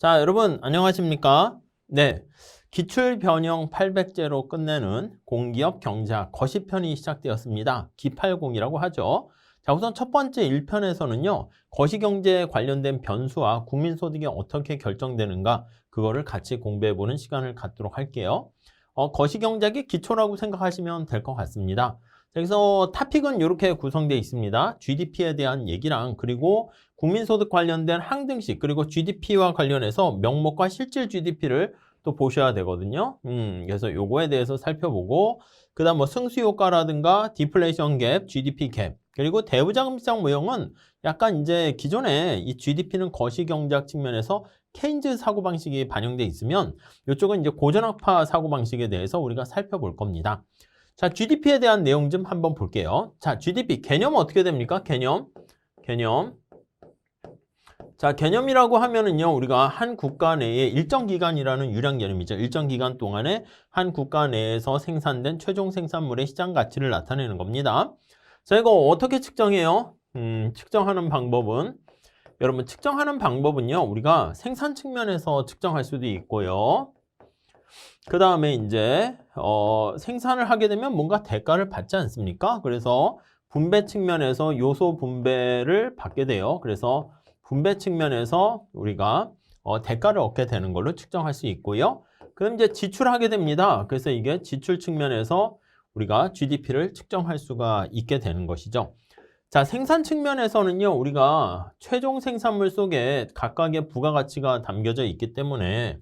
자, 여러분 안녕하십니까? 네, 기출 변형 800제로 끝내는 공기업 경제학 거시편이 시작되었습니다. 기80이라고 하죠. 자, 우선 첫 번째 1편에서는요. 거시경제에 관련된 변수와 국민소득이 어떻게 결정되는가 그거를 같이 공부해보는 시간을 갖도록 할게요. 거시경제학의 기초라고 생각하시면 될 것 같습니다. 그래서 토픽은 이렇게 구성되어 있습니다. GDP에 대한 얘기랑 그리고 국민소득 관련된 항등식 그리고 GDP와 관련해서 명목과 실질 GDP를 또 보셔야 되거든요. 그래서 요거에 대해서 살펴보고 그다음 뭐 승수효과라든가 디플레이션 갭, GDP 갭 그리고 대부자금시장 모형은 약간 이제 기존에 이 GDP는 거시경제학 측면에서 케인즈 사고방식이 반영돼 있으면 이쪽은 이제 고전학파 사고방식에 대해서 우리가 살펴볼 겁니다. 자, GDP에 대한 내용 좀 한번 볼게요. 자, GDP 개념은 어떻게 됩니까? 개념. 자, 개념이라고 하면은요, 우리가 한 국가 내에 일정 기간이라는 유량 개념이죠. 일정 기간 동안에 한 국가 내에서 생산된 최종 생산물의 시장 가치를 나타내는 겁니다. 자, 이거 어떻게 측정해요? 측정하는 방법은 여러분 측정하는 방법은요, 우리가 생산 측면에서 측정할 수도 있고요. 그 다음에 이제 생산을 하게 되면 뭔가 대가를 받지 않습니까? 그래서 분배 측면에서 요소 분배를 받게 돼요. 그래서 분배 측면에서 우리가 대가를 얻게 되는 걸로 측정할 수 있고요. 그럼 이제 지출하게 됩니다. 그래서 이게 지출 측면에서 우리가 GDP를 측정할 수가 있게 되는 것이죠. 자, 생산 측면에서는요, 우리가 최종 생산물 속에 각각의 부가가치가 담겨져 있기 때문에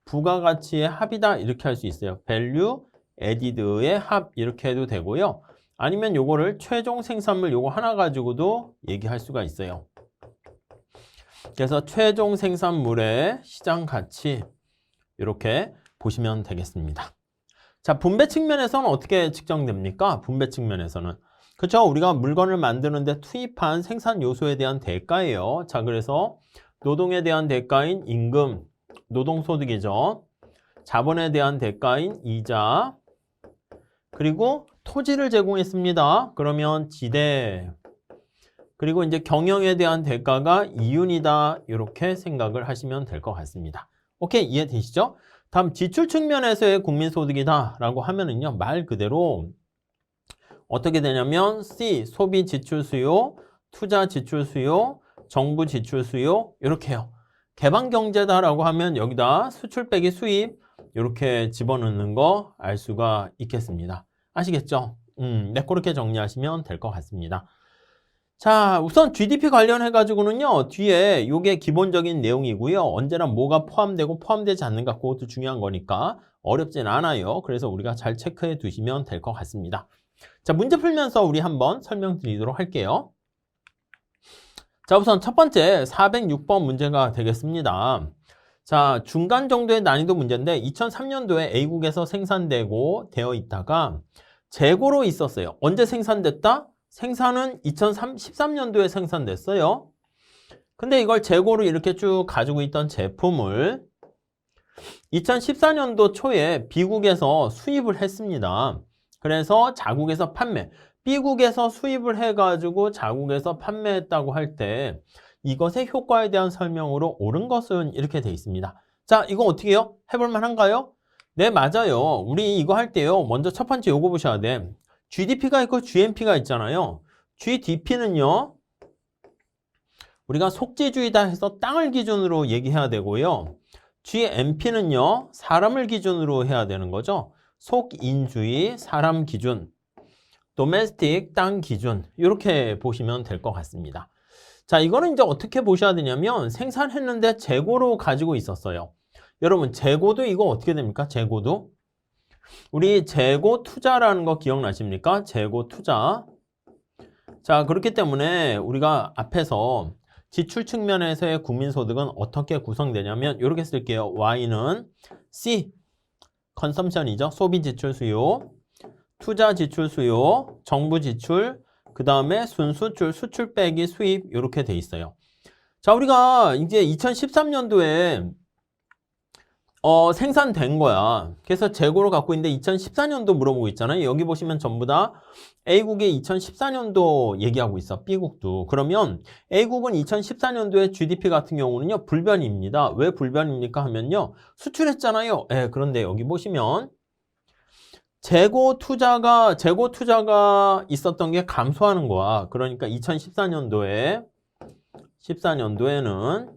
부가가치의 합이다 이렇게 할 수 있어요. value added의 합 이렇게 해도 되고요. 아니면 요거를 최종 생산물 요거 하나 가지고도 얘기할 수가 있어요. 그래서 최종 생산물의 시장 가치 이렇게 보시면 되겠습니다. 자, 분배 측면에서는 어떻게 측정됩니까? 분배 측면에서는 그렇죠. 우리가 물건을 만드는데 투입한 생산 요소에 대한 대가예요. 자, 그래서 노동에 대한 대가인 임금 노동소득이죠. 자본에 대한 대가인 이자 그리고 토지를 제공했습니다. 그러면 지대 그리고 이제 경영에 대한 대가가 이윤이다 이렇게 생각을 하시면 될 것 같습니다. 오케이, 이해되시죠? 다음 지출 측면에서의 국민소득이다 라고 하면은요 말 그대로 어떻게 되냐면 C 소비 지출 수요, 투자 지출 수요, 정부 지출 수요 이렇게 해요. 개방 경제다라고 하면 여기다 수출 빼기 수입 이렇게 집어넣는 거 알 수가 있겠습니다. 아시겠죠? 네, 그렇게 정리하시면 될 것 같습니다. 자, 우선 GDP 관련해 가지고는요. 뒤에 이게 기본적인 내용이고요. 언제나 뭐가 포함되고 포함되지 않는가 그것도 중요한 거니까 어렵진 않아요. 그래서 우리가 잘 체크해 두시면 될 것 같습니다. 자, 문제 풀면서 우리 한번 설명드리도록 할게요. 자, 우선 첫 번째 406번 문제가 되겠습니다. 자, 중간 정도의 난이도 문제인데 2003년도에 A국에서 생산되고 되어 있다가 재고로 있었어요. 언제 생산됐다? 생산은 2013년도에 생산됐어요. 근데 이걸 재고로 이렇게 쭉 가지고 있던 제품을 2014년도 초에 B국에서 수입을 했습니다. 그래서 자국에서 판매. B국에서 수입을 해가지고 자국에서 판매했다고 할 때 이것의 효과에 대한 설명으로 옳은 것은 이렇게 돼 있습니다. 자, 이거 어떻게 해요? 해볼 만한가요? 네, 맞아요. 우리 이거 할 때요. 먼저 첫 번째 요거 보셔야 돼. GDP가 있고 GNP가 있잖아요. GDP는요. 우리가 속지주의다 해서 땅을 기준으로 얘기해야 되고요. GNP는요. 사람을 기준으로 해야 되는 거죠. 속인주의, 사람 기준, 도메스틱, 땅 기준 이렇게 보시면 될 것 같습니다. 자, 이거는 이제 어떻게 보셔야 되냐면 생산했는데 재고로 가지고 있었어요. 여러분 재고도 이거 어떻게 됩니까? 재고도 우리 재고 투자라는 거 기억나십니까? 재고 투자. 자, 그렇기 때문에 우리가 앞에서 지출 측면에서의 국민소득은 어떻게 구성되냐면 이렇게 쓸게요. Y는 C 컨섬션이죠. 소비 지출 수요, 투자 지출 수요, 정부 지출, 그 다음에 순수출, 수출 빼기 수입 이렇게 돼 있어요. 자, 우리가 이제 2013년도에 생산된 거야. 그래서 재고를 갖고 있는데 2014년도 물어보고 있잖아요. 여기 보시면 전부 다 A국의 2014년도 얘기하고 있어. B국도. 그러면 A국은 2014년도에 GDP 같은 경우는요. 불변입니다. 왜 불변입니까 하면요. 수출했잖아요. 예, 그런데 여기 보시면 재고 투자가 있었던 게 감소하는 거야. 그러니까 2014년도에는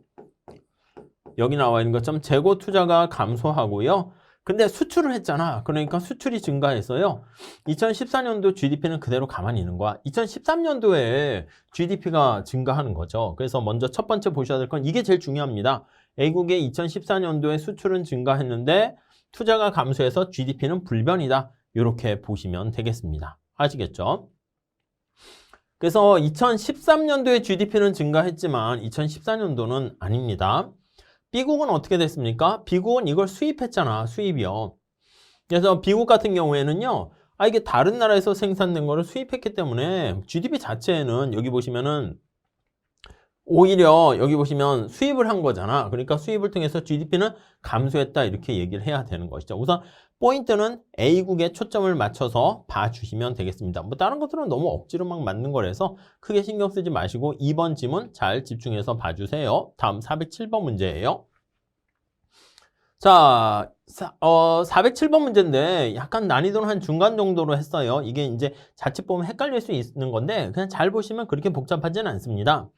여기 나와 있는 것처럼 재고 투자가 감소하고요. 근데 수출을 했잖아. 그러니까 수출이 증가했어요. 2014년도 GDP는 그대로 가만히 있는 거야. 2013년도에 GDP가 증가하는 거죠. 그래서 먼저 첫 번째 보셔야 될 건 이게 제일 중요합니다. A국의 2014년도에 수출은 증가했는데 투자가 감소해서 GDP는 불변이다. 이렇게 보시면 되겠습니다. 아시겠죠? 그래서 2013년도에 GDP는 증가했지만 2014년도는 아닙니다. B국은 어떻게 됐습니까? B국은 이걸 수입했잖아. 수입이요. 그래서 B국 같은 경우에는요. 이게 다른 나라에서 생산된 거를 수입했기 때문에 GDP 자체에는 여기 보시면은 오히려 여기 보시면 수입을 한 거잖아. 그러니까 수입을 통해서 GDP는 감소했다 이렇게 얘기를 해야 되는 것이죠. 우선 포인트는 A국에 초점을 맞춰서 봐주시면 되겠습니다. 뭐 다른 것들은 너무 억지로 막 맞는 거라서 크게 신경 쓰지 마시고 2번 지문 잘 집중해서 봐주세요. 다음 407번 문제예요. 자, 407번 문제인데 약간 난이도는 한 중간 정도로 했어요. 이게 이제 자칫 보면 헷갈릴 수 있는 건데 그냥 잘 보시면 그렇게 복잡하지는 않습니다.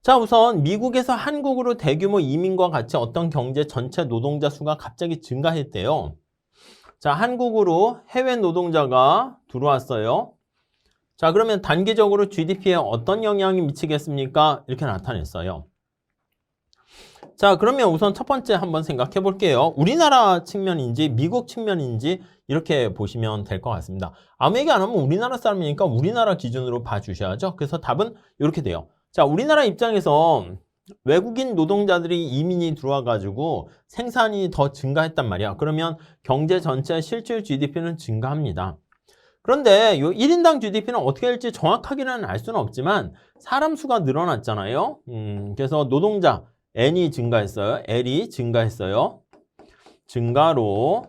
자, 우선 미국에서 한국으로 대규모 이민과 같이 어떤 경제 전체 노동자 수가 갑자기 증가했대요. 자, 한국으로 해외 노동자가 들어왔어요. 자, 그러면 단기적으로 GDP에 어떤 영향이 미치겠습니까? 이렇게 나타냈어요. 자, 그러면 우선 첫 번째 한번 생각해 볼게요. 우리나라 측면인지 미국 측면인지 이렇게 보시면 될 것 같습니다. 아무 얘기 안 하면 우리나라 사람이니까 우리나라 기준으로 봐주셔야죠. 그래서 답은 이렇게 돼요. 자, 우리나라 입장에서 외국인 노동자들이 이민이 들어와가지고 생산이 더 증가했단 말이야. 그러면 경제 전체 실질 GDP는 증가합니다. 그런데 이 1인당 GDP는 어떻게 될지 정확하게는 알 수는 없지만 사람 수가 늘어났잖아요. 그래서 노동자 N이 증가했어요. L이 증가했어요. 증가로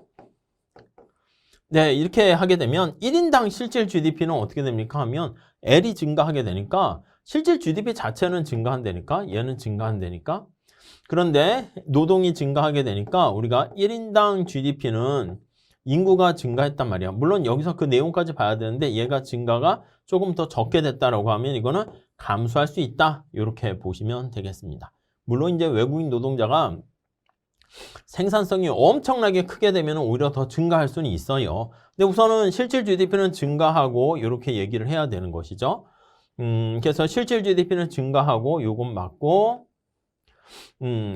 네, 이렇게 하게 되면 1인당 실질 GDP는 어떻게 됩니까 하면 L이 증가하게 되니까 실질 GDP 자체는 증가한다니까 얘는 증가한다니까 그런데 노동이 증가하게 되니까 우리가 1인당 GDP는 인구가 증가했단 말이야. 물론 여기서 그 내용까지 봐야 되는데 얘가 증가가 조금 더 적게 됐다라고 하면 이거는 감소할 수 있다. 이렇게 보시면 되겠습니다. 물론 이제 외국인 노동자가 생산성이 엄청나게 크게 되면 오히려 더 증가할 수는 있어요. 근데 우선은 실질 GDP는 증가하고 이렇게 얘기를 해야 되는 것이죠. 그래서 실질 GDP는 증가하고 요건 맞고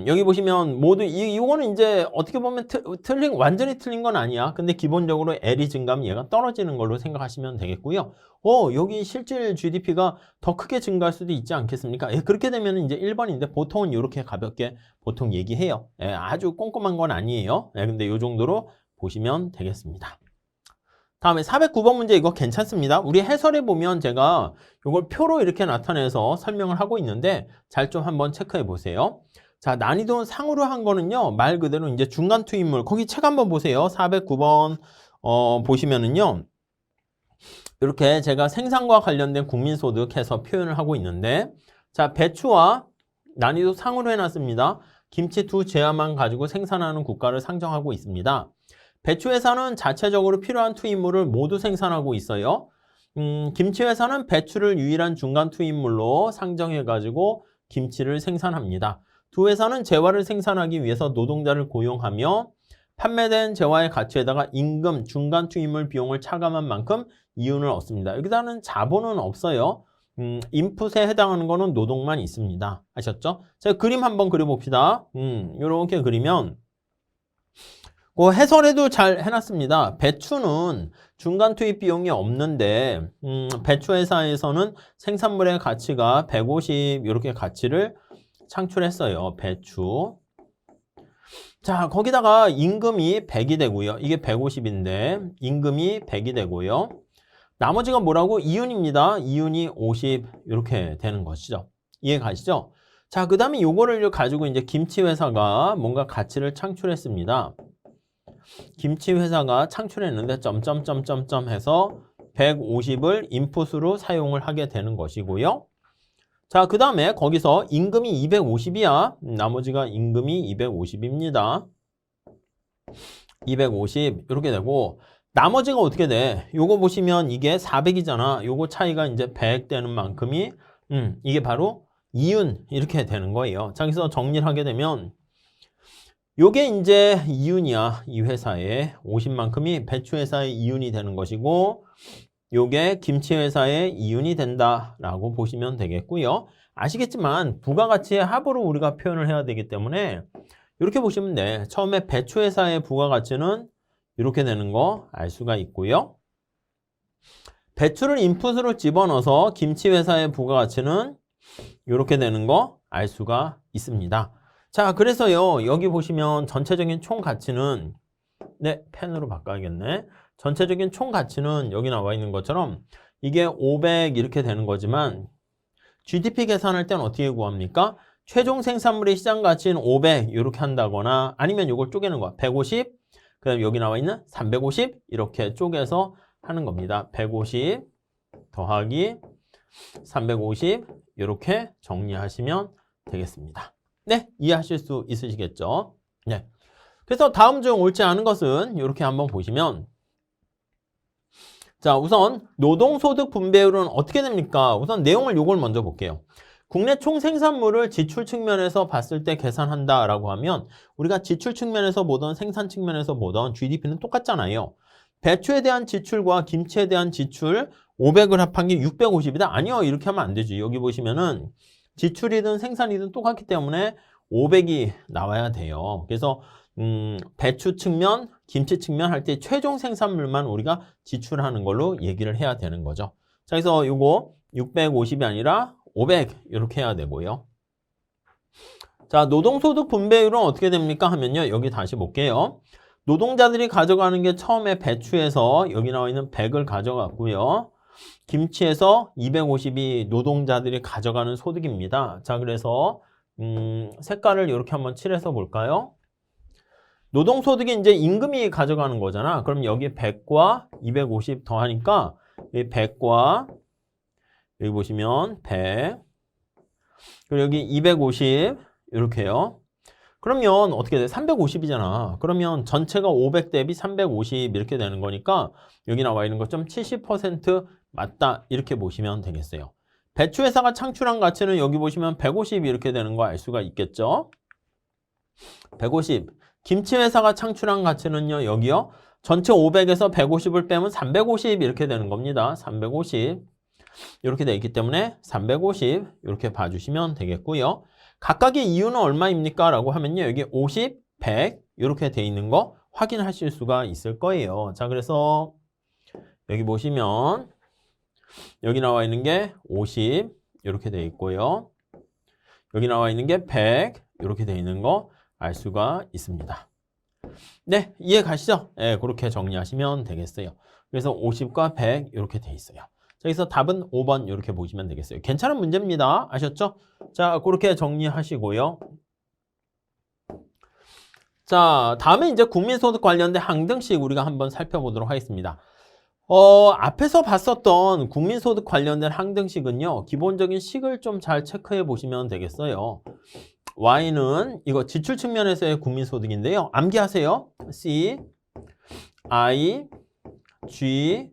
여기 보시면 모두 이거는 이제 어떻게 보면 완전히 틀린 건 아니야. 근데 기본적으로 L이 증가하면 얘가 떨어지는 걸로 생각하시면 되겠고요. 여기 실질 GDP가 더 크게 증가할 수도 있지 않겠습니까? 그렇게 되면 이제 1번인데 보통은 이렇게 가볍게 보통 얘기해요. 아주 꼼꼼한 건 아니에요. 근데 이 정도로 보시면 되겠습니다. 다음에 409번 문제 이거 괜찮습니다. 우리 해설에 보면 제가 이걸 표로 이렇게 나타내서 설명을 하고 있는데 잘 좀 한번 체크해 보세요. 자, 난이도 상으로 한 거는요. 말 그대로 이제 중간 투입물. 거기 책 한번 보세요. 409번 보시면은요. 이렇게 제가 생산과 관련된 국민소득 해서 표현을 하고 있는데 자, 배추와 난이도 상으로 해놨습니다. 김치 두 재화만 가지고 생산하는 국가를 상정하고 있습니다. 배추 회사는 자체적으로 필요한 투입물을 모두 생산하고 있어요. 김치 회사는 배추를 유일한 중간 투입물로 상정해가지고 김치를 생산합니다. 두 회사는 재화를 생산하기 위해서 노동자를 고용하며 판매된 재화의 가치에다가 임금, 중간 투입물 비용을 차감한 만큼 이윤을 얻습니다. 여기다는 자본은 없어요. 인풋에 해당하는 거는 노동만 있습니다. 아셨죠? 자, 그림 한번 그려봅시다. 이렇게 그리면 그 해설에도 잘 해놨습니다. 배추는 중간 투입 비용이 없는데 배추 회사에서는 생산물의 가치가 150 이렇게 가치를 창출했어요. 배추. 자, 거기다가 임금이 100이 되고요. 이게 150인데 임금이 100이 되고요. 나머지가 뭐라고? 이윤입니다. 이윤이 50 이렇게 되는 것이죠. 이해 가시죠? 자, 그 다음에 요거를 가지고 이제 김치 회사가 뭔가 가치를 창출했습니다. 김치 회사가 창출했는데 점점점점점 해서 150을 인풋으로 사용을 하게 되는 것이고요. 자, 그 다음에 거기서 임금이 250이야. 나머지가 임금이 250입니다. 250 이렇게 되고 나머지가 어떻게 돼? 요거 보시면 이게 400이잖아. 요거 차이가 이제 100 되는 만큼이 이게 바로 이윤 이렇게 되는 거예요. 자, 그래서 정리를 하게 되면 요게 이제 이윤이야. 이 회사의 50만큼이 배추 회사의 이윤이 되는 것이고 요게 김치 회사의 이윤이 된다라고 보시면 되겠고요. 아시겠지만 부가가치의 합으로 우리가 표현을 해야 되기 때문에 이렇게 보시면 돼. 처음에 배추 회사의 부가가치는 이렇게 되는 거 알 수가 있고요. 배추를 인풋으로 집어넣어서 김치 회사의 부가가치는 이렇게 되는 거 알 수가 있습니다. 자, 그래서요. 여기 보시면 전체적인 총 가치는 네, 펜으로 바꿔야겠네. 전체적인 총 가치는 여기 나와 있는 것처럼 이게 500 이렇게 되는 거지만 GDP 계산할 때는 어떻게 구합니까? 최종 생산물의 시장 가치는 500 이렇게 한다거나 아니면 이걸 쪼개는 거야. 150, 그 다음에 여기 나와 있는 350 이렇게 쪼개서 하는 겁니다. 150 더하기 350 이렇게 정리하시면 되겠습니다. 네, 이해하실 수 있으시겠죠? 네. 그래서 다음 중 옳지 않은 것은 이렇게 한번 보시면 자, 우선 노동소득 분배율은 어떻게 됩니까? 우선 내용을 요걸 먼저 볼게요. 국내 총생산물을 지출 측면에서 봤을 때 계산한다라고 하면 우리가 지출 측면에서 보던 생산 측면에서 보던 GDP는 똑같잖아요. 배추에 대한 지출과 김치에 대한 지출 500을 합한 게 650이다? 아니요. 이렇게 하면 안 되지. 여기 보시면은 지출이든 생산이든 똑같기 때문에 500이 나와야 돼요. 그래서 배추 측면, 김치 측면 할 때 최종 생산물만 우리가 지출하는 걸로 얘기를 해야 되는 거죠. 자, 그래서 요거 650이 아니라 500 이렇게 해야 되고요. 자, 노동소득 분배율은 어떻게 됩니까? 하면요. 여기 다시 볼게요. 노동자들이 가져가는 게 처음에 배추에서 여기 나와 있는 100을 가져갔고요. 김치에서 250이 노동자들이 가져가는 소득입니다. 자, 그래서 색깔을 이렇게 한번 칠해서 볼까요? 노동소득이 이제 임금이 가져가는 거잖아. 그럼 여기 100과 250 더하니까 이 100과 여기 보시면 100 그리고 여기 250 이렇게요. 그러면 어떻게 돼? 350이잖아. 그러면 전체가 500 대비 350 이렇게 되는 거니까 여기 나와 있는 것좀 70% 맞다 이렇게 보시면 되겠어요. 배추 회사가 창출한 가치는 여기 보시면 150 이렇게 되는 거 알 수가 있겠죠? 150. 김치 회사가 창출한 가치는요. 여기요. 전체 500에서 150을 빼면 350 이렇게 되는 겁니다. 350 이렇게 돼 있기 때문에 350 이렇게 봐주시면 되겠고요. 각각의 이유는 얼마입니까? 라고 하면요. 여기 50, 100 이렇게 돼 있는 거 확인하실 수가 있을 거예요. 자, 그래서 여기 보시면 여기 나와 있는 게 50 이렇게 돼 있고요. 여기 나와 있는 게 100 이렇게 돼 있는 거 알 수가 있습니다. 네, 이해 가시죠? 네, 그렇게 정리하시면 되겠어요. 그래서 50과 100 이렇게 돼 있어요. 자, 그래서 답은 5번 이렇게 보시면 되겠어요. 괜찮은 문제입니다. 아셨죠? 자, 그렇게 정리하시고요. 자, 다음에 이제 국민소득 관련된 항등식 우리가 한번 살펴보도록 하겠습니다. 앞에서 봤었던 국민소득 관련된 항등식은요, 기본적인 식을 좀 잘 체크해 보시면 되겠어요. Y는 이거 지출 측면에서의 국민소득인데요. 암기하세요. C, I, G,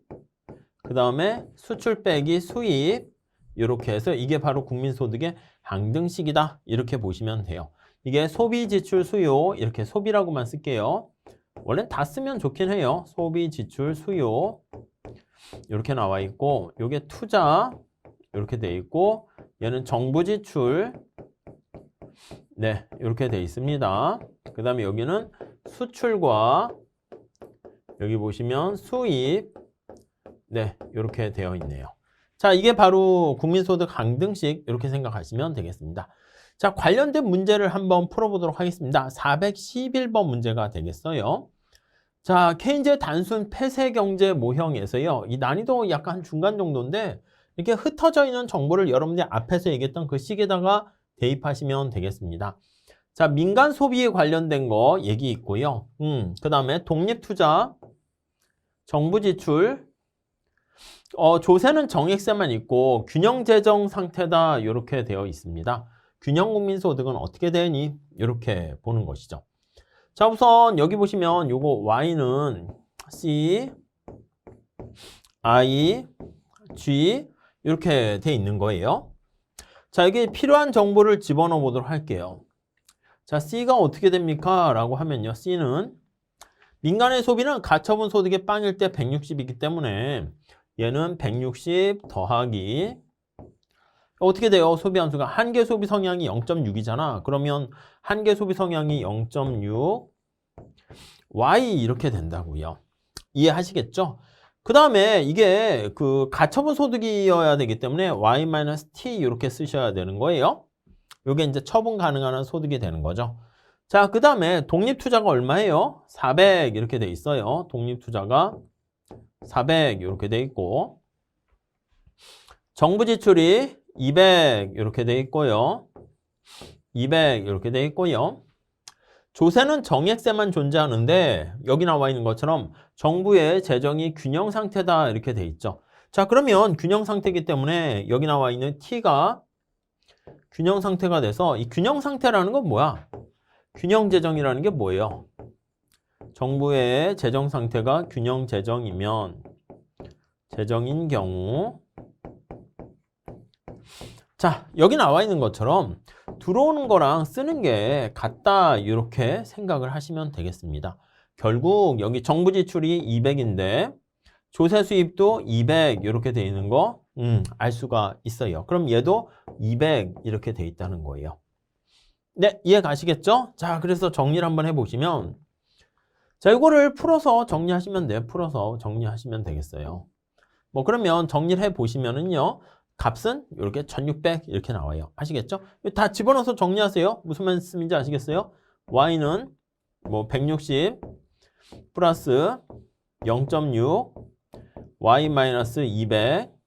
그 다음에 수출 빼기 수입 이렇게 해서 이게 바로 국민소득의 항등식이다. 이렇게 보시면 돼요. 이게 소비, 지출, 수요 이렇게 소비라고만 쓸게요. 원래 다 쓰면 좋긴 해요. 소비, 지출, 수요 이렇게 나와 있고 이게 투자 이렇게 돼 있고 얘는 정부 지출 네, 이렇게 돼 있습니다. 그 다음에 여기는 수출과 여기 보시면 수입 네, 이렇게 되어 있네요. 자, 이게 바로 국민소득 항등식 이렇게 생각하시면 되겠습니다. 자, 관련된 문제를 한번 풀어보도록 하겠습니다. 411번 문제가 되겠어요. 자, 케인즈의 단순 폐쇄경제 모형에서요. 이 난이도 약간 중간 정도인데 이렇게 흩어져 있는 정보를 여러분들이 앞에서 얘기했던 그 식에다가 대입하시면 되겠습니다. 자, 민간 소비에 관련된 거 얘기 있고요. 그 다음에 독립투자, 정부 지출, 조세는 정액세만 있고 균형 재정 상태다 이렇게 되어 있습니다. 균형 국민소득은 어떻게 되니? 이렇게 보는 것이죠. 자, 우선 여기 보시면 요거 Y는 C, I, G 이렇게 돼 있는 거예요. 자, 여기 필요한 정보를 집어넣어 보도록 할게요. 자, C가 어떻게 됩니까? 라고 하면요. C는 민간의 소비는 가처분 소득의 빵일 때 160이기 때문에 얘는 160 더하기 어떻게 돼요? 소비 함수가 한계 소비 성향이 0.6이잖아. 그러면 한계 소비 성향이 0.6 Y 이렇게 된다고요. 이해하시겠죠? 그 다음에 이게 그 가처분 소득이어야 되기 때문에 Y-T 이렇게 쓰셔야 되는 거예요. 이게 이제 처분 가능한 소득이 되는 거죠. 자, 그 다음에 독립투자가 얼마예요? 400 이렇게 돼 있어요. 독립투자가 400 이렇게 돼 있고 정부 지출이 200 이렇게 돼 있고요. 200 이렇게 돼 있고요. 조세는 정액세만 존재하는데 여기 나와 있는 것처럼 정부의 재정이 균형 상태다 이렇게 돼 있죠. 자, 그러면 균형 상태이기 때문에 여기 나와 있는 T가 균형 상태가 돼서 이 균형 상태라는 건 뭐야? 균형 재정이라는 게 뭐예요? 정부의 재정 상태가 균형 재정이면 재정인 경우 자, 여기 나와 있는 것처럼 들어오는 거랑 쓰는 게 같다 이렇게 생각을 하시면 되겠습니다. 결국 여기 정부 지출이 200인데 조세 수입도 200 이렇게 돼 있는 거 알 수가 있어요. 그럼 얘도 200 이렇게 돼 있다는 거예요. 네, 이해 가시겠죠? 자, 그래서 정리를 한번 해보시면 자, 이거를 풀어서 정리하시면 돼요. 풀어서 정리하시면 되겠어요. 뭐 그러면 정리를 해보시면은요. 값은 이렇게 1600 이렇게 나와요. 아시겠죠? 다 집어넣어서 정리하세요. 무슨 말씀인지 아시겠어요? Y는 뭐 160 플러스 0.6 Y-200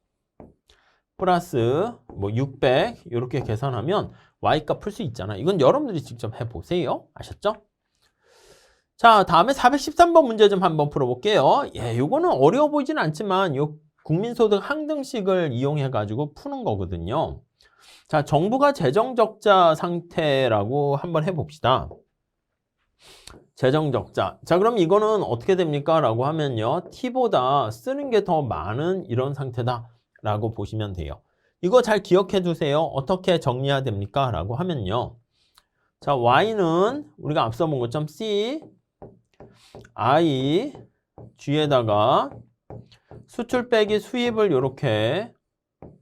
플러스 뭐 600 이렇게 계산하면 Y값 풀 수 있잖아. 이건 여러분들이 직접 해보세요. 아셨죠? 자, 다음에 413번 문제 좀 한번 풀어볼게요. 예, 요거는 어려워 보이진 않지만 요 국민소득 항등식을 이용해가지고 푸는 거거든요. 자, 정부가 재정적자 상태라고 한번 해봅시다. 재정적자. 자, 그럼 이거는 어떻게 됩니까? 라고 하면요. T보다 쓰는 게 더 많은 이런 상태다. 라고 보시면 돼요. 이거 잘 기억해 두세요. 어떻게 정리해야 됩니까? 라고 하면요. 자, Y는 우리가 앞서 본 것처럼 C, I, G에다가 수출 빼기 수입을 이렇게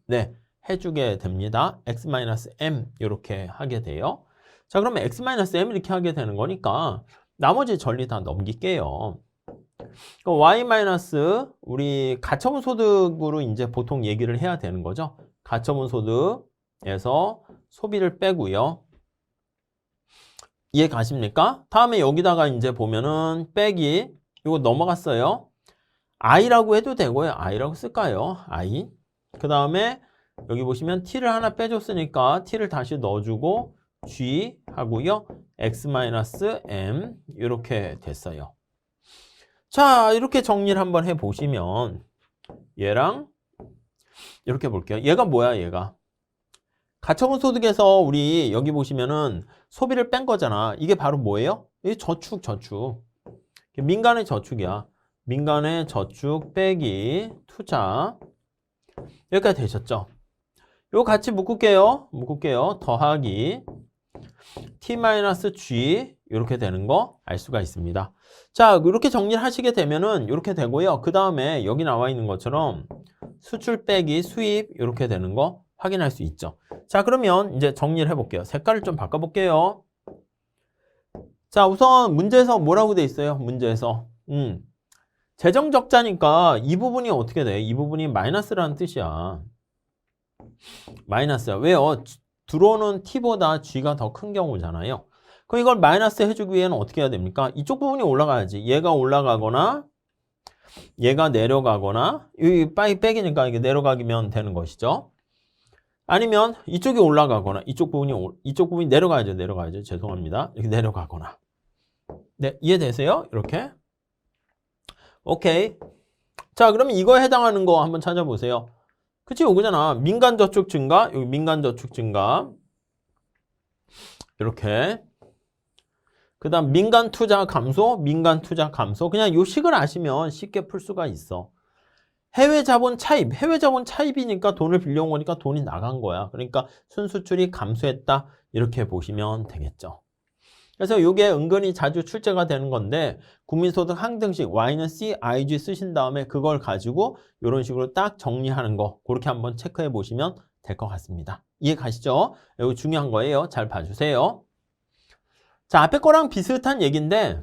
네, 해주게 됩니다. X-M 이렇게 하게 돼요. 자, 그러면 X-M 이렇게 하게 되는 거니까 나머지 전리 다 넘길게요. Y- 우리 가처분 소득으로 이제 보통 얘기를 해야 되는 거죠. 가처분 소득에서 소비를 빼고요. 이해 가십니까? 다음에 여기다가 이제 보면은 빼기 이거 넘어갔어요. I라고 해도 되고요. I라고 쓸까요? I. 그 다음에 여기 보시면 T를 하나 빼줬으니까 T를 다시 넣어주고 G 하고요. X-M 이렇게 됐어요. 자, 이렇게 정리를 한번 해보시면 얘랑 이렇게 볼게요. 얘가 뭐야, 얘가? 가처분 소득에서 우리 여기 보시면은 소비를 뺀 거잖아. 이게 바로 뭐예요? 이게 저축. 민간의 저축이야. 민간의 저축 빼기 투자. 여기까지 되셨죠? 이거 같이 묶을게요. 더하기 T-G 이렇게 되는 거 알 수가 있습니다. 자, 이렇게 정리를 하시게 되면은 이렇게 되고요. 그 다음에 여기 나와 있는 것처럼 수출 빼기 수입 이렇게 되는 거 확인할 수 있죠. 자, 그러면 이제 정리를 해볼게요. 색깔을 좀 바꿔볼게요. 자, 우선 문제에서 뭐라고 돼 있어요? 문제에서 재정 적자니까 이 부분이 어떻게 돼? 이 부분이 마이너스라는 뜻이야. 마이너스야. 왜요? 들어오는 T보다 G가 더 큰 경우잖아요. 그럼 이걸 마이너스 해주기 위해는 어떻게 해야 됩니까? 이쪽 부분이 올라가야지. 얘가 올라가거나 얘가 내려가거나 이 빠이 빼기니까 이게 내려가기면 되는 것이죠. 아니면 이쪽이 올라가거나 이쪽 부분이 내려가야죠. 죄송합니다. 이렇게 내려가거나. 네, 이해되세요? 이렇게. 오케이. 자, 그러면 이거에 해당하는 거 한번 찾아보세요. 그치, 요거잖아. 민간 저축 증가, 여기 민간 저축 증가. 이렇게. 그 다음 민간 투자 감소, 민간 투자 감소. 그냥 요 식을 아시면 쉽게 풀 수가 있어. 해외 자본 차입이니까 돈을 빌려온 거니까 돈이 나간 거야. 그러니까 순수출이 감소했다. 이렇게 보시면 되겠죠. 그래서 이게 은근히 자주 출제가 되는 건데 국민소득 항등식 Y는 C, IG 쓰신 다음에 그걸 가지고 이런 식으로 딱 정리하는 거 그렇게 한번 체크해 보시면 될 것 같습니다. 이해 가시죠? 이거 중요한 거예요. 잘 봐주세요. 자, 앞에 거랑 비슷한 얘기인데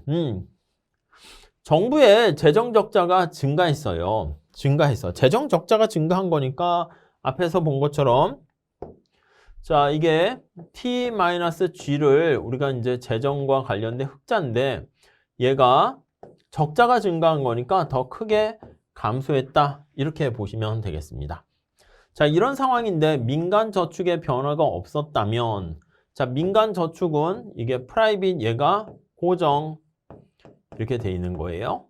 정부의 재정 적자가 증가했어요. 재정 적자가 증가한 거니까 앞에서 본 것처럼 자, 이게 T-G를 우리가 이제 재정과 관련된 흑자인데 얘가 적자가 증가한 거니까 더 크게 감소했다. 이렇게 보시면 되겠습니다. 자, 이런 상황인데 민간 저축의 변화가 없었다면 자, 민간 저축은 이게 프라이빗 얘가 고정 이렇게 돼 있는 거예요.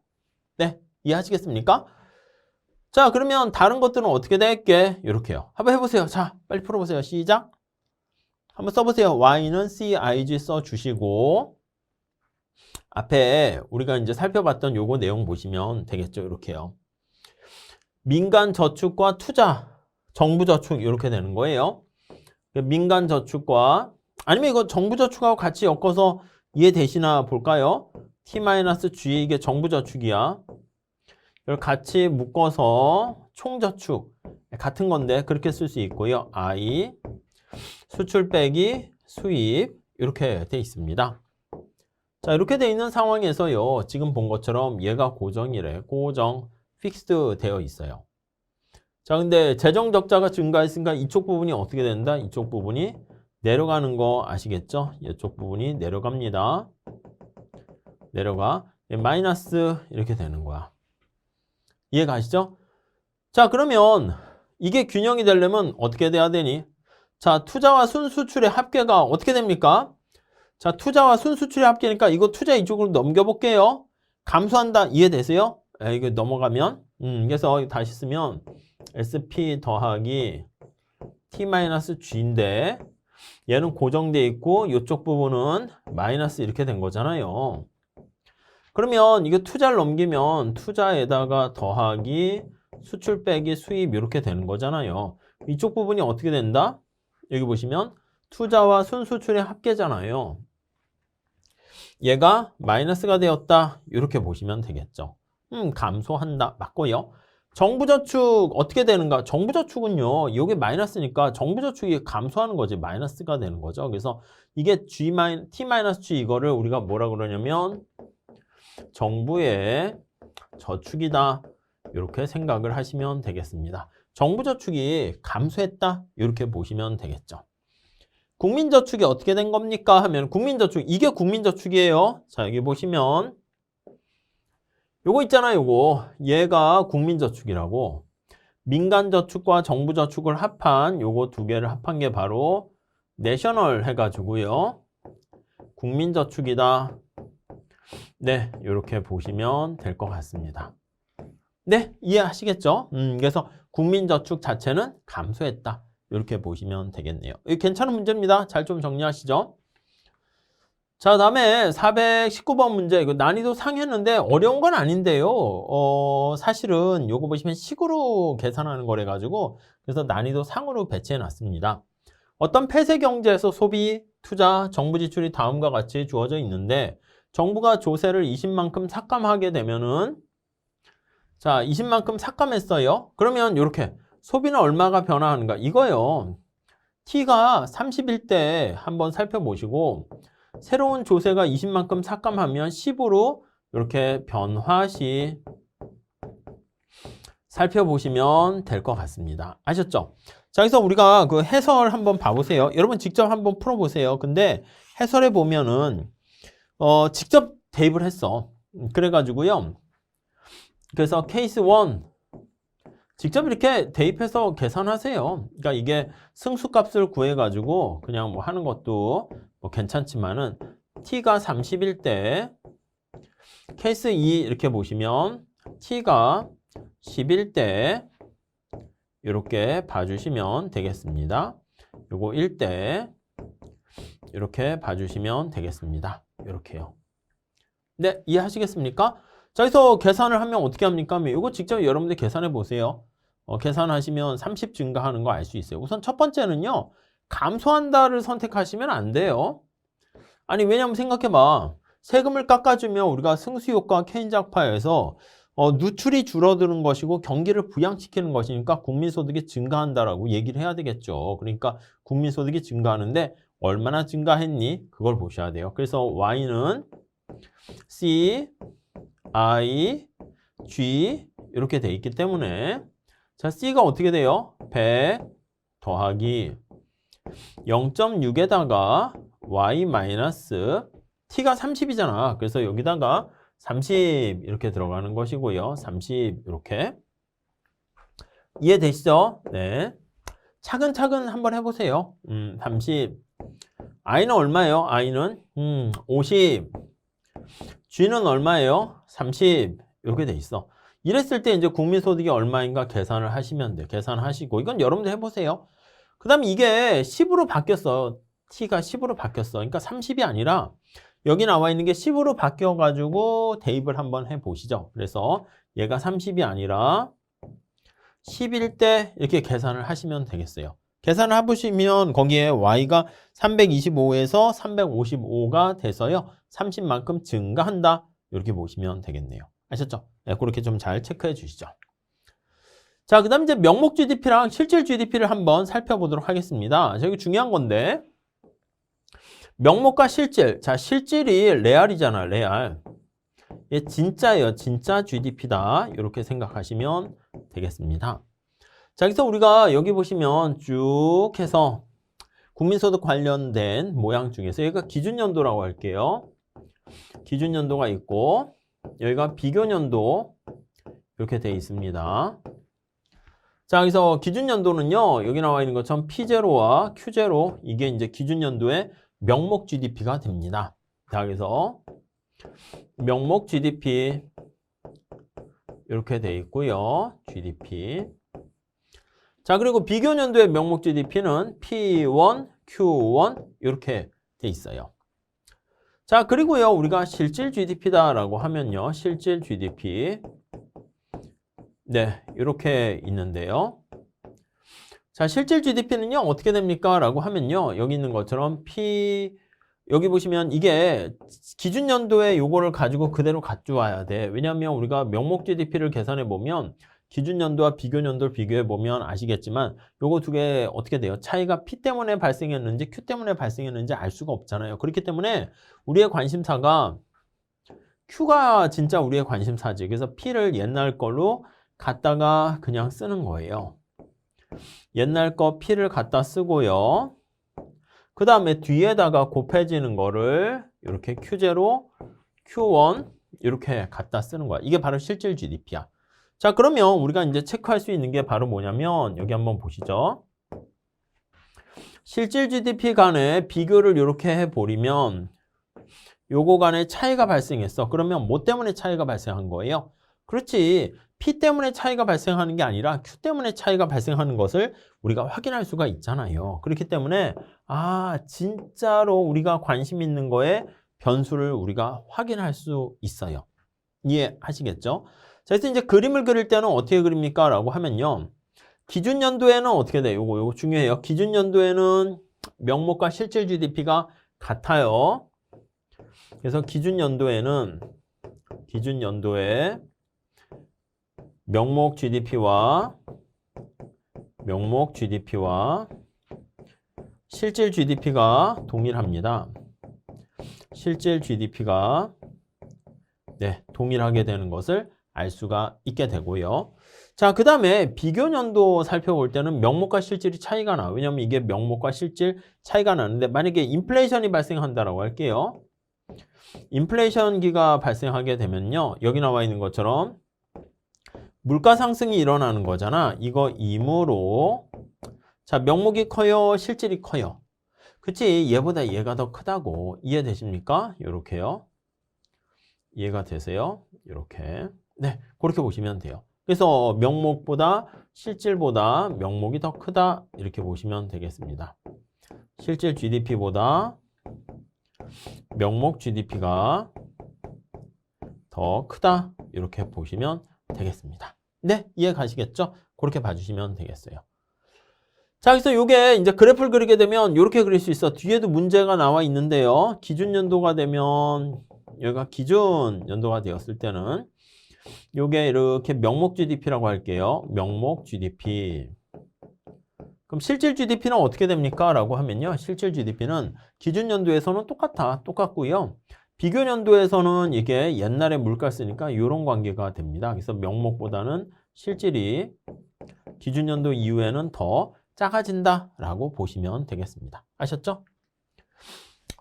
네, 이해하시겠습니까? 자, 그러면 다른 것들은 어떻게 될게? 이렇게요. 한번 해보세요. 자, 빨리 풀어보세요. 시작. 한번 써보세요. Y는 CIG 써주시고 앞에 우리가 이제 살펴봤던 요거 내용 보시면 되겠죠. 이렇게요. 민간 저축과 투자, 정부 저축 이렇게 되는 거예요. 민간 저축과 아니면 이거 정부 저축하고 같이 엮어서 이해되시나 볼까요? T-G 이게 정부 저축이야. 이걸 같이 묶어서 총저축 같은 건데 그렇게 쓸 수 있고요. I 수출 빼기 수입 이렇게 돼 있습니다. 자, 이렇게 돼 있는 상황에서요. 지금 본 것처럼 얘가 고정이래. 고정, 픽스드 되어 있어요. 자, 근데 재정 적자가 증가했으니까 이쪽 부분이 어떻게 된다? 이쪽 부분이 내려가는 거 아시겠죠? 이쪽 부분이 내려갑니다. 내려가. 마이너스 이렇게 되는 거야. 이해 가시죠? 자, 그러면 이게 균형이 되려면 어떻게 돼야 되니? 자, 투자와 순수출의 합계가 어떻게 됩니까? 자, 투자와 순수출의 합계니까 이거 투자 이쪽으로 넘겨볼게요. 감소한다. 이해되세요? 이거 넘어가면. 그래서 다시 쓰면 SP 더하기 T-G인데 얘는 고정돼 있고 이쪽 부분은 마이너스 이렇게 된 거잖아요. 그러면 이거 투자를 넘기면 투자에다가 더하기 수출 빼기 수입 이렇게 되는 거잖아요. 이쪽 부분이 어떻게 된다? 여기 보시면 투자와 순수출의 합계잖아요. 얘가 마이너스가 되었다. 이렇게 보시면 되겠죠. 감소한다. 맞고요. 정부저축 어떻게 되는가? 정부저축은요. 여기 마이너스니까 정부저축이 감소하는 거지. 마이너스가 되는 거죠. 그래서 이게 T-G 이거를 우리가 뭐라 그러냐면 정부의 저축이다. 이렇게 생각을 하시면 되겠습니다. 정부저축이 감소했다. 이렇게 보시면 되겠죠. 국민저축이 어떻게 된 겁니까? 하면 국민저축, 이게 국민저축이에요. 자, 여기 보시면 요거 있잖아요. 요거 얘가 국민저축이라고 민간저축과 정부저축을 합한 요거 두 개를 합한 게 바로 내셔널 해가지고요. 국민저축이다. 네, 이렇게 보시면 될 것 같습니다. 네, 이해하시겠죠? 그래서 국민저축 자체는 감소했다. 이렇게 보시면 되겠네요. 이거 괜찮은 문제입니다. 잘 좀 정리하시죠. 자, 다음에 419번 문제. 이거 난이도 상했는데 어려운 건 아닌데요. 사실은 요거 보시면 식으로 계산하는 거래 가지고 그래서 난이도 상으로 배치해 놨습니다. 어떤 폐쇄 경제에서 소비, 투자, 정부 지출이 다음과 같이 주어져 있는데 정부가 조세를 20만큼 삭감하게 되면은 자, 20만큼 삭감했어요. 그러면 이렇게 소비는 얼마가 변화하는가? 이거요. T가 30일 때 한번 살펴보시고 새로운 조세가 20만큼 삭감하면 10으로 이렇게 변화시 살펴보시면 될 것 같습니다. 아셨죠? 자, 그래서 우리가 그 해설 한번 봐보세요. 여러분 직접 한번 풀어보세요. 근데 해설해 보면은 직접 대입을 했어. 그래가지고요. 그래서 케이스 1 직접 이렇게 대입해서 계산하세요. 그러니까 이게 승수값을 구해가지고 그냥 뭐 하는 것도 뭐 괜찮지만은 t가 30일 때 케이스 2 이렇게 보시면 t가 10일 때 이렇게 봐주시면 되겠습니다. 요거 1대 이렇게 봐주시면 되겠습니다. 이렇게요. 네, 이해하시겠습니까? 자, 여기서 계산을 하면 어떻게 합니까? 이거 직접 여러분들 계산해 보세요. 계산하시면 30 증가하는 거 알 수 있어요. 우선 첫 번째는요. 감소한다를 선택하시면 안 돼요. 아니, 왜냐면 생각해봐. 세금을 깎아주면 우리가 승수효과 케인작파에서 누출이 줄어드는 것이고 경기를 부양시키는 것이니까 국민소득이 증가한다라고 얘기를 해야 되겠죠. 그러니까 국민소득이 증가하는데 얼마나 증가했니? 그걸 보셔야 돼요. 그래서 Y는 C, I, G 이렇게 돼 있기 때문에 자 C가 어떻게 돼요? 100 더하기 0.6에다가 Y 마이너스 T가 30이잖아. 그래서 여기다가 30 이렇게 들어가는 것이고요. 30 이렇게 이해되시죠? 네. 차근차근 한번 해보세요. 30 I는 얼마예요? I는 50 G는 얼마예요? 30 이렇게 돼 있어. 이랬을 때 이제 국민소득이 얼마인가 계산을 하시면 돼. 계산하시고 이건 여러분들 해보세요. 그 다음에 이게 10으로 바뀌었어. T가 10으로 바뀌었어. 그러니까 30이 아니라 여기 나와 있는 게 10으로 바뀌어가지고 대입을 한번 해보시죠. 그래서 얘가 30이 아니라 10일 때 이렇게 계산을 하시면 되겠어요. 계산을 해보시면 거기에 Y가 325에서 355가 돼서요. 30만큼 증가한다. 이렇게 보시면 되겠네요. 아셨죠? 네, 그렇게 좀 잘 체크해 주시죠. 자, 그 다음 이제 명목 GDP랑 실질 GDP를 한번 살펴보도록 하겠습니다. 저기 중요한 건데 명목과 실질. 자, 실질이 레알이잖아, 레알. 얘 진짜예요. 진짜 GDP다. 이렇게 생각하시면 되겠습니다. 자, 여기서 우리가 여기 보시면 쭉 해서 국민소득 관련된 모양 중에서 여기가 기준연도라고 할게요. 기준연도가 있고 여기가 비교연도 이렇게 돼 있습니다. 자, 여기서 기준연도는요. 여기 나와 있는 것처럼 P0와 Q0 이게 이제 기준연도의 명목 GDP가 됩니다. 자, 그래서 명목 GDP 이렇게 돼 있고요. GDP. 자, 그리고 비교연도의 명목 GDP는 P1, Q1 이렇게 돼 있어요. 자, 그리고요. 우리가 실질 GDP다라고 하면요. 실질 GDP. 네, 이렇게 있는데요. 자, 실질 GDP는요. 어떻게 됩니까? 라고 하면요. 여기 있는 것처럼 여기 보시면 이게 기준연도에 요거를 가지고 그대로 가져와야 돼. 왜냐하면 우리가 명목 GDP를 계산해 보면 기준연도와 비교연도를 비교해 보면 아시겠지만 요거 두 개 어떻게 돼요? 차이가 P 때문에 발생했는지 Q 때문에 발생했는지 알 수가 없잖아요. 그렇기 때문에 우리의 관심사가 Q가 진짜 우리의 관심사지. 그래서 P를 옛날 걸로 갖다가 그냥 쓰는 거예요. 옛날 거 P를 갖다 쓰고요. 그 다음에 뒤에다가 곱해지는 거를 이렇게 Q0, Q1 이렇게 갖다 쓰는 거야. 이게 바로 실질 GDP야. 자, 그러면 우리가 이제 체크할 수 있는 게 바로 뭐냐면 여기 한번 보시죠. 실질 GDP 간의 비교를 이렇게 해버리면 요거 간에 차이가 발생했어. 그러면 뭐 때문에 차이가 발생한 거예요? 그렇지. P 때문에 차이가 발생하는 게 아니라 Q 때문에 차이가 발생하는 것을 우리가 확인할 수가 있잖아요. 그렇기 때문에 진짜로 우리가 관심 있는 거에 변수를 우리가 확인할 수 있어요. 이해하시겠죠? 자, 그래서 이제 그림을 그릴 때는 어떻게 그립니까? 라고 하면요. 기준연도에는 어떻게 돼요? 요거 중요해요. 기준연도에는 명목과 실질 GDP가 같아요. 그래서 기준연도에 명목 GDP와 실질 GDP가 동일합니다. 실질 GDP가 동일하게 되는 것을 알 수가 있게 되고요. 자, 그 다음에 비교연도 살펴볼 때는 명목과 실질이 차이가 나. 왜냐면 이게 명목과 실질 차이가 나는데 만약에 인플레이션이 발생한다라고 할게요. 인플레이션기가 발생하게 되면요. 여기 나와 있는 것처럼 물가 상승이 일어나는 거잖아. 이거 이므로 자, 명목이 커요? 실질이 커요? 그치? 얘보다 얘가 더 크다고. 이해되십니까? 요렇게요. 이해가 되세요? 이렇게. 네, 그렇게 보시면 돼요. 그래서 명목보다 실질보다 명목이 더 크다. 이렇게 보시면 되겠습니다. 실질 GDP보다 명목 GDP가 더 크다. 이렇게 보시면 되겠습니다. 네, 이해 가시겠죠? 그렇게 봐주시면 되겠어요. 자, 그래서 이게 이제 그래프를 그리게 되면 이렇게 그릴 수 있어. 뒤에도 문제가 나와 있는데요. 기준 연도가 되면 여기가 기준 연도가 되었을 때는 이게 이렇게 명목 GDP라고 할게요. 명목 GDP. 그럼 실질 GDP는 어떻게 됩니까? 라고 하면요. 실질 GDP는 기준 연도에서는 똑같고요. 비교 연도에서는 이게 옛날에 물가 쓰니까 이런 관계가 됩니다. 그래서 명목보다는 실질이 기준 연도 이후에는 더 작아진다라고 보시면 되겠습니다. 아셨죠?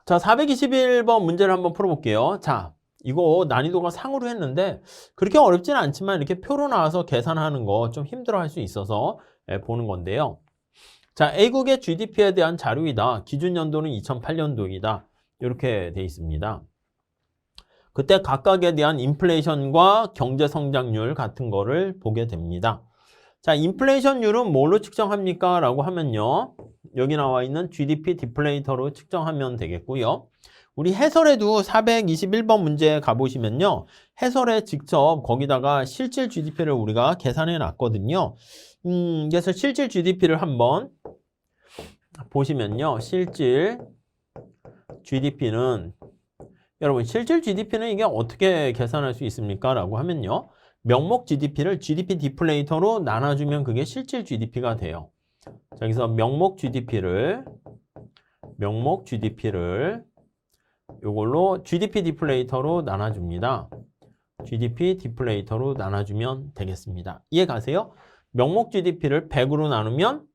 자, 421번 문제를 한번 풀어볼게요. 자, 이거 난이도가 상으로 했는데 그렇게 어렵지는 않지만 이렇게 표로 나와서 계산하는 거 좀 힘들어 할 수 있어서 보는 건데요. 자, A국의 GDP에 대한 자료이다. 기준 연도는 2008년도이다. 이렇게 돼 있습니다. 그때 각각에 대한 인플레이션과 경제 성장률 같은 거를 보게 됩니다. 자, 인플레이션율은 뭘로 측정합니까? 라고 하면요. 여기 나와 있는 GDP 디플레이터로 측정하면 되겠고요. 우리 해설에도 421번 문제 가보시면요. 해설에 직접 거기다가 실질 GDP를 우리가 계산해 놨거든요. 그래서 실질 GDP를 한번 보시면요. 실질 GDP는 여러분 실질 GDP는 이게 어떻게 계산할 수 있습니까? 라고 하면요. 명목 GDP를 GDP 디플레이터로 나눠주면 그게 실질 GDP가 돼요. 자, 여기서 명목 GDP를 요걸로 GDP 디플레이터로 나눠줍니다. GDP 디플레이터로 나눠주면 되겠습니다. 이해 가세요? 명목 GDP를 100으로 나누면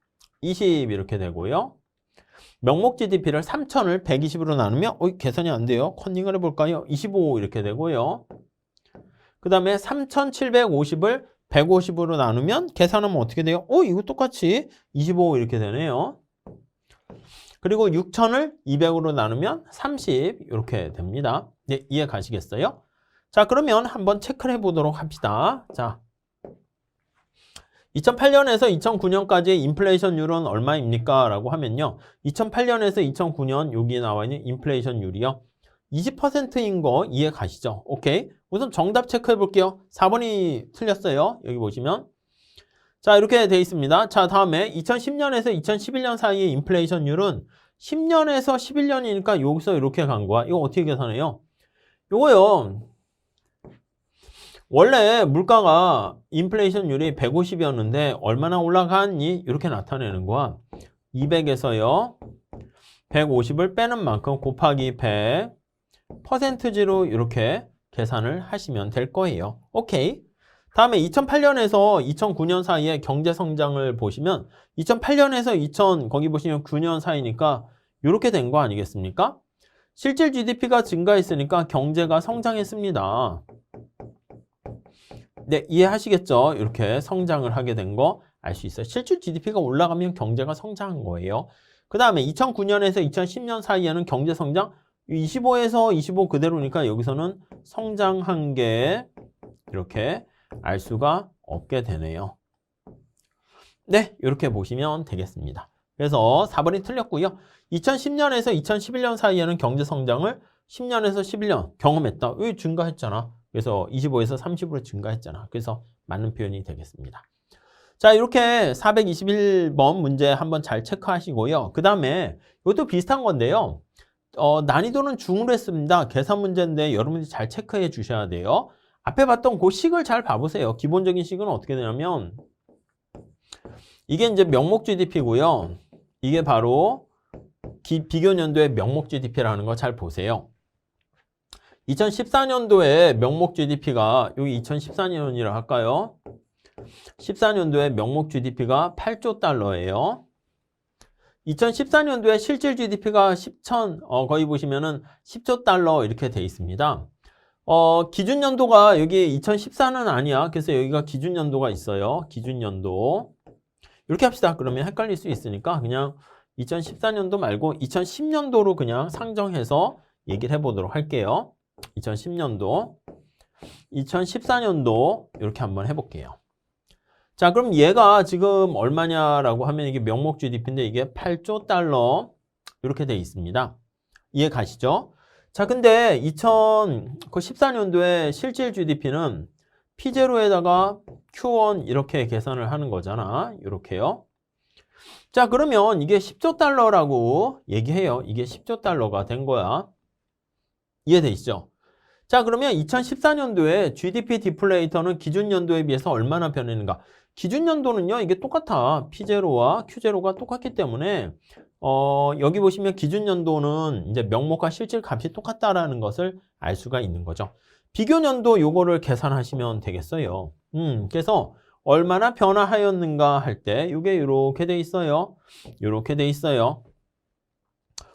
20 이렇게 되고요. 명목 GDP를 3,000을 120으로 나누면 계산이 안 돼요. 컨닝을 해볼까요? 25 이렇게 되고요. 그 다음에 3,750을 150으로 나누면 계산하면 어떻게 돼요? 이거 똑같이 25 이렇게 되네요. 그리고 6,000을 200으로 나누면 30 이렇게 됩니다. 네, 이해 가시겠어요? 자, 그러면 한번 체크를 해보도록 합시다. 자, 2008년에서 2009년까지의 인플레이션율은 얼마입니까? 라고 하면요. 2008년에서 2009년 여기에 나와 있는 인플레이션율이요. 20%인 거 이해 가시죠? 오케이. 우선 정답 체크해 볼게요. 4번이 틀렸어요. 여기 보시면. 자, 이렇게 돼 있습니다. 자, 다음에 2010년에서 2011년 사이의 인플레이션율은 10년에서 11년이니까 여기서 이렇게 간 거야. 이거 어떻게 계산해요? 요거요. 원래 물가가 인플레이션율이 150이었는데 얼마나 올라갔니? 이렇게 나타내는 거야. 200에서요. 150을 빼는 만큼 곱하기 100 퍼센트지로 이렇게 계산을 하시면 될 거예요. 오케이. 다음에 2008년에서 2009년 사이에 경제 성장을 보시면 2008년에서 거기 보시면 9년 사이니까 이렇게 된 거 아니겠습니까? 실질 GDP가 증가했으니까 경제가 성장했습니다. 네, 이해하시겠죠? 이렇게 성장을 하게 된 거 알 수 있어요. 실질 GDP가 올라가면 경제가 성장한 거예요. 그 다음에 2009년에서 2010년 사이에는 경제 성장 25에서 25 그대로니까 여기서는 성장한 게 이렇게 알 수가 없게 되네요. 네, 이렇게 보시면 되겠습니다. 그래서 4번이 틀렸고요. 2010년에서 2011년 사이에는 경제 성장을 10년에서 11년 경험했다. 왜 증가했잖아. 그래서 25에서 30으로 증가했잖아. 그래서 맞는 표현이 되겠습니다. 자, 이렇게 421번 문제 한번 잘 체크하시고요. 그 다음에 이것도 비슷한 건데요. 난이도는 중으로 했습니다. 계산 문제인데 여러분들이 잘 체크해 주셔야 돼요. 앞에 봤던 그 식을 잘 봐보세요. 기본적인 식은 어떻게 되냐면 이게 이제 명목 GDP고요. 이게 바로 비교 연도의 명목 GDP라는 거 잘 보세요. 2014년도에 명목 GDP가 여기 2014년이라 할까요? 14년도에 명목 GDP가 8조 달러예요. 2014년도에 실질 GDP가 거기 보시면은 10조 달러 이렇게 돼 있습니다. 기준연도가 여기 2014는 아니야. 그래서 여기가 기준연도가 있어요. 기준연도. 이렇게 합시다. 그러면 헷갈릴 수 있으니까 그냥 2014년도 말고 2010년도로 그냥 상정해서 얘기를 해보도록 할게요. 2010년도, 2014년도 이렇게 한번 해볼게요. 자, 그럼 얘가 지금 얼마냐라고 하면 이게 명목 GDP인데 이게 8조 달러 이렇게 돼 있습니다. 이해 가시죠? 자, 근데 2014년도에 실질 GDP는 P0에다가 Q1 이렇게 계산을 하는 거잖아. 이렇게요. 자, 그러면 이게 10조 달러라고 얘기해요. 이게 10조 달러가 된 거야. 이해되시죠? 자, 그러면 2014년도에 GDP 디플레이터는 기준연도에 비해서 얼마나 변했는가? 기준연도는요, 이게 똑같아. P0와 Q0가 똑같기 때문에, 여기 보시면 기준연도는 이제 명목과 실질 값이 똑같다라는 것을 알 수가 있는 거죠. 비교년도 요거를 계산하시면 되겠어요. 그래서 얼마나 변화하였는가 할 때, 이게 이렇게 돼 있어요. 이렇게 돼 있어요.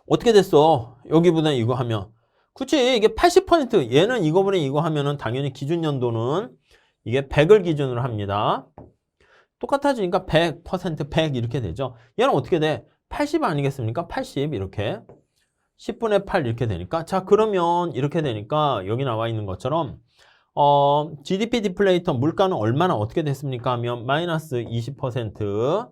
어떻게 됐어? 여기보다 이거 하면. 그치, 이게 80%, 얘는 이거보다 이거 하면은 당연히 기준연도는 이게 100을 기준으로 합니다. 똑같아지니까 100%, 100 이렇게 되죠. 얘는 어떻게 돼? 80 아니겠습니까? 80 이렇게. 10분의 8 이렇게 되니까. 자, 그러면 이렇게 되니까 여기 나와 있는 것처럼 GDP 디플레이터 물가는 얼마나 어떻게 됐습니까? 하면 마이너스 20%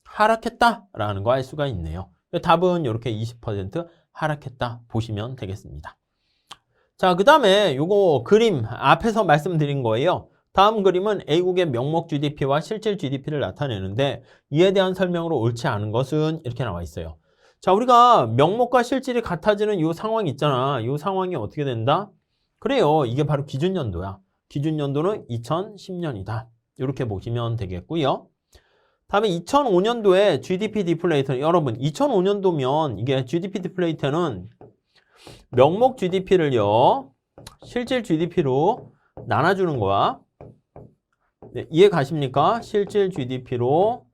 하락했다라는 거 알 수가 있네요. 답은 이렇게 20% 하락했다 보시면 되겠습니다. 자, 그 다음에 요거 그림 앞에서 말씀드린 거예요. 다음 그림은 A국의 명목 GDP와 실질 GDP를 나타내는데 이에 대한 설명으로 옳지 않은 것은 이렇게 나와 있어요. 자, 우리가 명목과 실질이 같아지는 이 상황이 있잖아. 이 상황이 어떻게 된다? 그래요. 이게 바로 기준연도야. 기준연도는 2010년이다. 이렇게 보시면 되겠고요. 다음에 2005년도에 GDP 디플레이터. 여러분, 2005년도면 이게 GDP 디플레이터는 명목 GDP를요, 실질 GDP로 나눠주는 거야. 네, 이해 가십니까? 실질 GDP로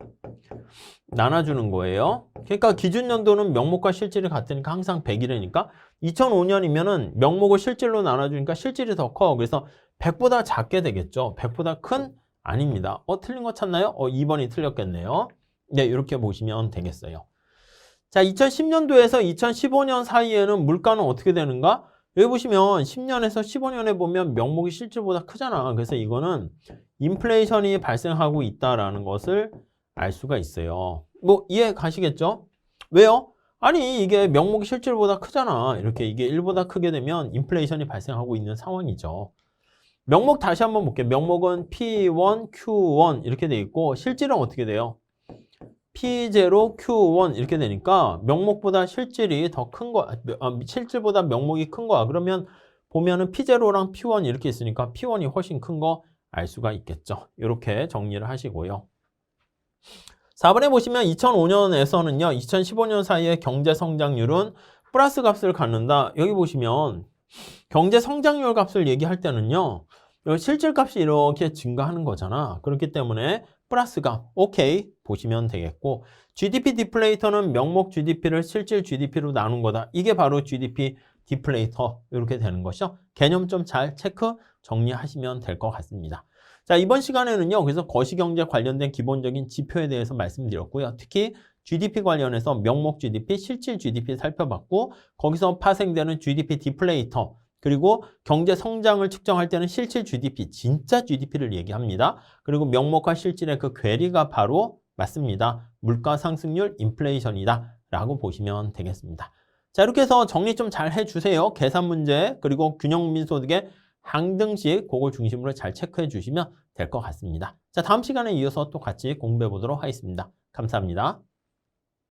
나눠주는 거예요. 그러니까 기준연도는 명목과 실질이 같으니까 항상 100이라니까 2005년이면은 명목을 실질로 나눠주니까 실질이 더 커. 그래서 100보다 작게 되겠죠. 100보다 큰? 아닙니다. 틀린 거 찾나요? 2번이 틀렸겠네요. 네, 이렇게 보시면 되겠어요. 자, 2010년도에서 2015년 사이에는 물가는 어떻게 되는가? 여기 보시면 10년에서 15년에 보면 명목이 실질보다 크잖아. 그래서 이거는 인플레이션이 발생하고 있다라는 것을 알 수가 있어요. 뭐 이해 가시겠죠? 왜요? 아니 이게 명목이 실질보다 크잖아. 이렇게 이게 1보다 크게 되면 인플레이션이 발생하고 있는 상황이죠. 명목 다시 한번 볼게요. 명목은 P1, Q1 이렇게 돼 있고 실질은 어떻게 돼요? P0, Q1 이렇게 되니까 명목보다 실질이 더 큰 거, 실질보다 명목이 큰 거야. 그러면 보면은 P0랑 P1 이렇게 있으니까 P1이 훨씬 큰 거 알 수가 있겠죠. 이렇게 정리를 하시고요. 4번에 보시면 2005년에서는요, 2015년 사이에 경제 성장률은 플러스 값을 갖는다. 여기 보시면 경제 성장률 값을 얘기할 때는요, 실질 값이 이렇게 증가하는 거잖아. 그렇기 때문에 플러스 값, 오케이 보시면 되겠고, GDP 디플레이터는 명목 GDP를 실질 GDP로 나눈 거다. 이게 바로 GDP 디플레이터 이렇게 되는 것이죠. 개념 좀 잘 체크 정리하시면 될 것 같습니다. 자, 이번 시간에는요, 그래서 거시경제 관련된 기본적인 지표에 대해서 말씀드렸고요. 특히 GDP 관련해서 명목 GDP, 실질 GDP 살펴봤고, 거기서 파생되는 GDP 디플레이터, 그리고 경제 성장을 측정할 때는 실질 GDP, 진짜 GDP를 얘기합니다. 그리고 명목과 실질의 그 괴리가 바로 맞습니다. 물가 상승률, 인플레이션이다 라고 보시면 되겠습니다. 자, 이렇게 해서 정리 좀 잘 해주세요. 계산 문제, 그리고 균형민소득의 항등식 그걸 중심으로 잘 체크해 주시면 될 것 같습니다. 자, 다음 시간에 이어서 또 같이 공부해 보도록 하겠습니다. 감사합니다.